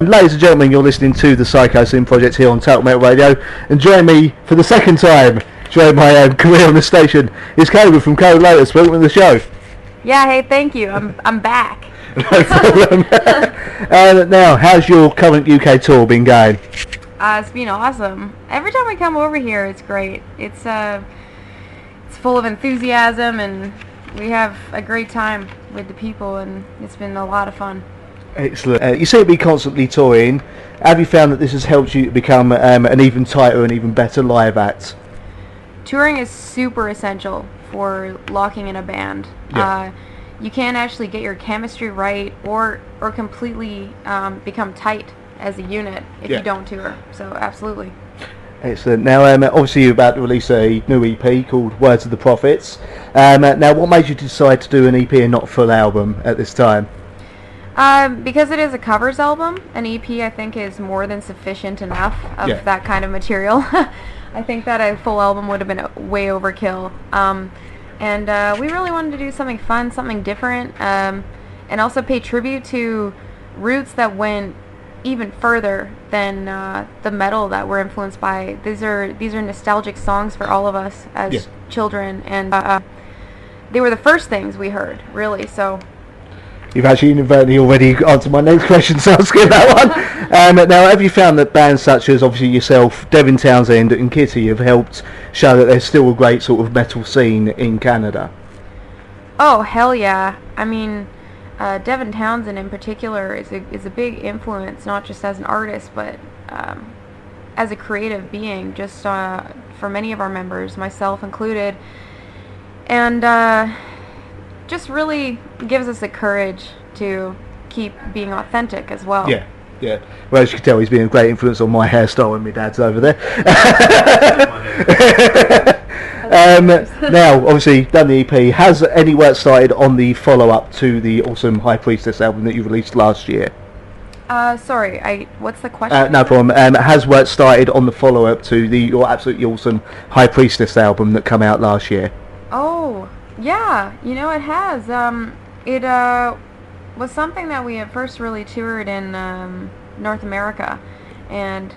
Ladies and gentlemen, you're listening to the Psychosin project here on Total Metal Radio, and join me for the second time during my career on the station is Kobra from Lotus. Welcome to the show. Yeah, hey, thank you. I'm back. No problem. Now, how's your current UK tour been going? It's been awesome. Every time I come over here, it's great. It's full of enthusiasm, and we have a great time with the people, and it's been a lot of fun. Excellent. You seem to be constantly touring. Have you found that this has helped you become an even tighter and even better live act? Touring is super essential for locking in a band. Yeah. You can't actually get your chemistry right or completely become tight as a unit if you don't tour. So absolutely. Excellent. Now, obviously you're about to release a new EP called Words of the Prophets. Now, what made you decide to do an EP and not a full album at this time? Because it is a covers album, an EP I think is more than sufficient enough of that kind of material. I think that a full album would have been way overkill. And we really wanted to do something fun, something different, and also pay tribute to roots that went even further than the metal that we're influenced by. These are nostalgic songs for all of us as children, and they were the first things we heard, really. So you've actually inadvertently already answered my next question, so I'll skip that one. Now, have you found that bands such as obviously yourself, Devin Townsend and Kitty have helped show that there's still a great sort of metal scene in Canada? Oh, hell yeah. I mean, Devin Townsend in particular is a big influence, not just as an artist, but as a creative being, just for many of our members, myself included. And just really gives us the courage to keep being authentic as well. Yeah. Well, as you can tell, he's been a great influence on my hairstyle when my dad's over there. Now, obviously, done the EP. Has any work started on the follow-up to the awesome High Priestess album that you released last year? Sorry, what's the question? No problem. Has work started on the follow-up to your absolutely awesome High Priestess album that came out last year? Oh, yeah, it has. It was something that we at first really toured in North America, and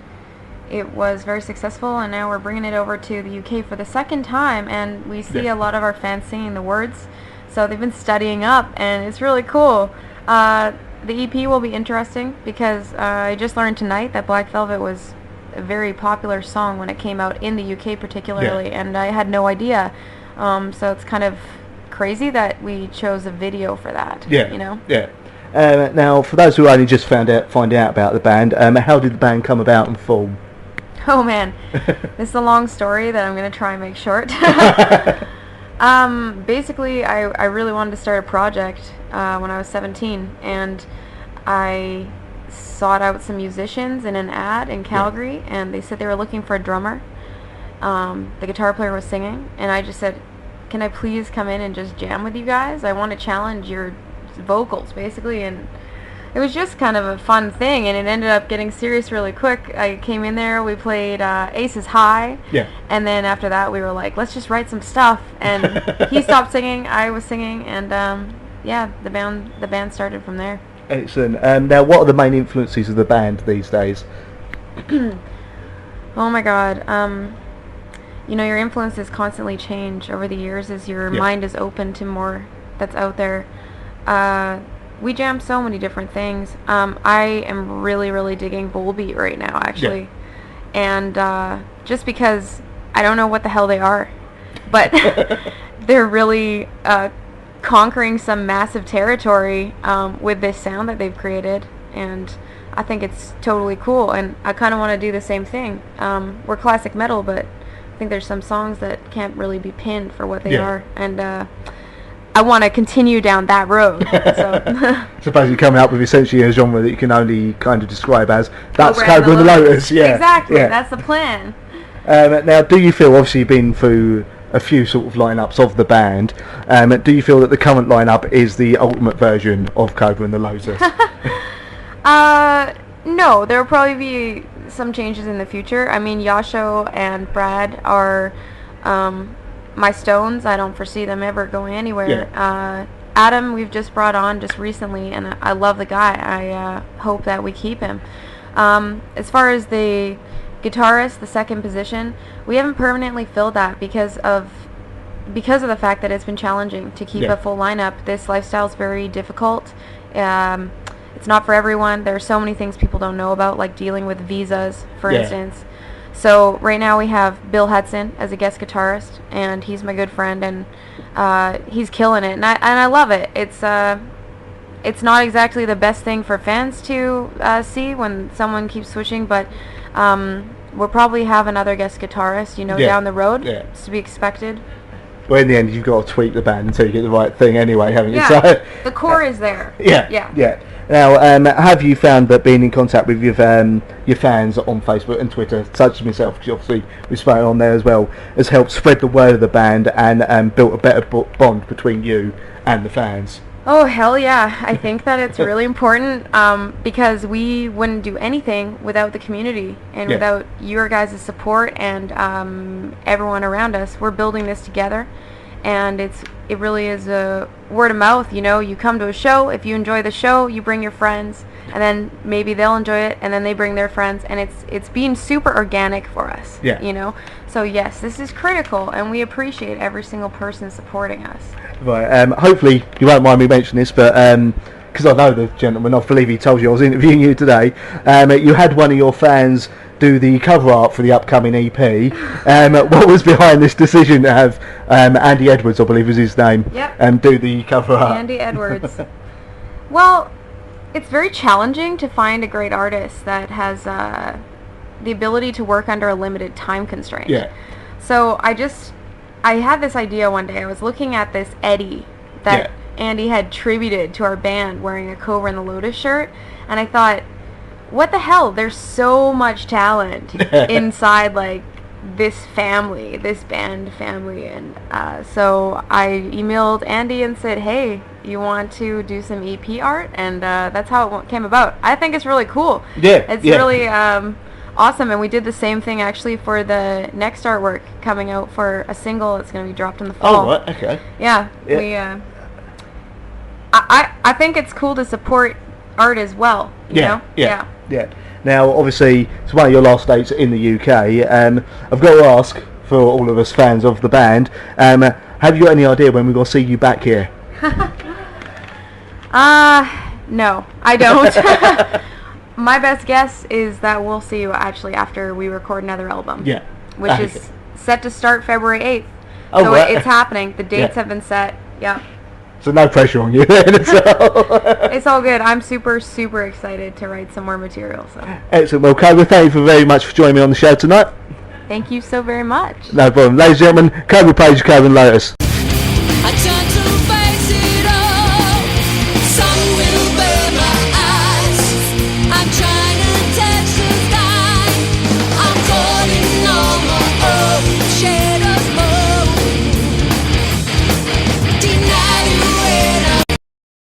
it was very successful, and now we're bringing it over to the UK for the second time, and we see a lot of our fans singing the words, so they've been studying up, and it's really cool. The EP will be interesting because I just learned tonight that Black Velvet was a very popular song when it came out in the UK particularly, and I had no idea. So it's kind of crazy that we chose a video for that. Now, for those who only just find out about the band, how did the band come about and form? Oh man, this is a long story that I'm going to try and make short. Basically, I really wanted to start a project when I was 17, and I sought out some musicians in an ad in Calgary, and they said they were looking for a drummer. The guitar player was singing, and I just said, can I please come in and just jam with you guys? I want to challenge your vocals, basically. And it was just kind of a fun thing, and it ended up getting serious really quick. I came in there, we played Aces High, and then after that we were like, let's just write some stuff. And he stopped singing, I was singing, and the band started from there. Excellent. Now, what are the main influences of the band these days? Oh my God. Your influences constantly change over the years as your mind is open to more that's out there. We jam so many different things. I am really, really digging Volbeat right now, actually. And just because I don't know what the hell they are, but they're really conquering some massive territory with this sound that they've created. And I think it's totally cool. And I kind of want to do the same thing. We're classic metal, but I think there's some songs that can't really be pinned for what they are, and I want to continue down that road. So suppose you're coming up with essentially a genre that you can only kind of describe as that's Kobra and the Lotus. Exactly, that's the plan. Now, do you feel, obviously you've been through a few sort of lineups of the band, do you feel that the current lineup is the ultimate version of Kobra and the Lotus? No, there will probably be some changes in the future. I mean, Yasho and Brad are my stones. I don't foresee them ever going anywhere. Adam we've just brought on just recently, and I love the guy. I hope that we keep him. As far as the guitarist, the second position, we haven't permanently filled that because of the fact that it's been challenging to keep a full lineup. This lifestyle is very difficult. It's not for everyone. There are so many things people don't know about, like dealing with visas, for instance. So right now we have Bill Hudson as a guest guitarist, and he's my good friend, and he's killing it, and I love it. It's not exactly the best thing for fans to see when someone keeps switching, but we'll probably have another guest guitarist, down the road. It's to be expected. Well, in the end, you've got to tweak the band until you get the right thing anyway, haven't you? Yeah, so, the core is there. Yeah. Now, have you found that being in contact with your fans on Facebook and Twitter, such as myself, because obviously we've spoken on there as well, has helped spread the word of the band and built a better bond between you and the fans? Oh, hell yeah. I think that it's really important because we wouldn't do anything without the community and without your guys' support and everyone around us. We're building this together, and it really is a word of mouth. You come to a show, if you enjoy the show, you bring your friends, and then maybe they'll enjoy it, and then they bring their friends, and it's being super organic for us. So yes, this is critical, and we appreciate every single person supporting us. Right, hopefully you won't mind me mentioning this, but because I know the gentleman, I believe he told you I was interviewing you today, you had one of your fans do the cover art for the upcoming EP. What was behind this decision to have Andy Edwards, I believe was his name, do the cover art? Andy Edwards. Well, it's very challenging to find a great artist that has the ability to work under a limited time constraint. So I had this idea one day. I was looking at this Eddie that Andy had tributed to our band wearing a Kobra and the Lotus shirt, and I thought, what the hell? There's so much talent inside like this family, this band family, and so I emailed Andy and said, hey, you want to do some EP art? And that's how it came about. I think it's really cool. It's really awesome, and we did the same thing actually for the next artwork coming out for a single that's going to be dropped in the fall. Oh, right, okay. We I think it's cool to support art as well, you know? Yeah. Now, obviously, it's one of your last dates in the UK. I've got to ask, for all of us fans of the band, have you got any idea when we're going to see you back here? No, I don't. My best guess is that we'll see you actually after we record another album. Which is set to start February 8th. Oh, so right. It's happening. The dates have been set. So no pressure on you then. It's all good. I'm super, super excited to write some more material. So. Excellent. Well, Kobra, thank you very much for joining me on the show tonight. Thank you so very much. No problem. Ladies and gentlemen, Kobra, Paige, Kobra and Lotus.